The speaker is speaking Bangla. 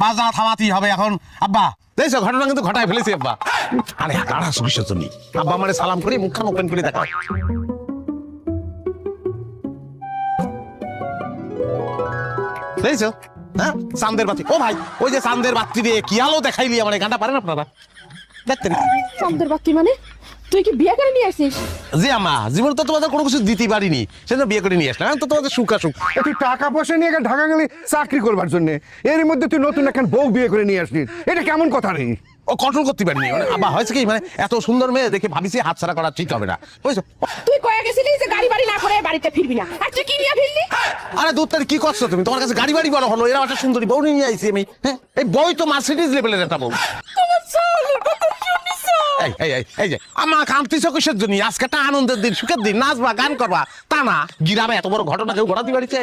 বাজনা থামাতেই হবে এখন। আব্বা দেখছো ঘটনা কিন্তু ঘটায় ফেলেছি আব্বা। আরে কারা সুবিশের জন্য আব্বা মানে সালাম করি মুখখান ওপেন করে দেখা। দেখছো হ্যাঁ চাঁদের বাতি। ও ভাই ওই যে চাঁদের বাতি দিয়ে কি আলো দেখাইলি আমার এই গানটা পারেন আপনারা দেখতে? চাঁদের বাতি মানে তুই কি বিয়ে করে নিয়ে আসিস? জি আমা জীবন তো তোমাদের কোনো কিছু দিতে পারিনি, সেজন্য বিয়ে করে নিয়ে আসলাম। তো তোমাদের সুখ আসুক। তুই টাকা পয়সা নিয়ে ঢাকা গেলি চাকরি করবার জন্য, এর মধ্যে তুই নতুন এখন বউ বিয়ে করে নিয়ে আসলি, এটা কেমন কথা রে? ও কন্ট্রোল করতে পারিনি মানে আব্বা হয়েছে কি মানে এত সুন্দর মেয়ে দেখে ভাবিছি হাতছাড়া করা ঠিক হবে না বুঝছো। তুই কয়ে গেছিলি যে গাড়ি বাড়ি না করে বাড়িতে ফিরবি না, আর তুই কি নিয়ে ফিরলি? আরে দূর তার কি করছো তুমি? তোমার কাছে গাড়ি বাড়ি বড় হলো, এরা একটা সুন্দরী বউ নিয়ে আইছি আমি। হ্যাঁ এই বই তো মার্সিডিজ লেভেলের একটা বউ। তোমার চালের কথা শুনিছো? এই যে আমার কান্তিছো কিসের জন্য? আজকে একটা আনন্দের দিন, সুখের দিন, নাচবা গান করবা, তা না গিরামে এত বড় ঘটনা কেউ ঘটাতে পারিছে?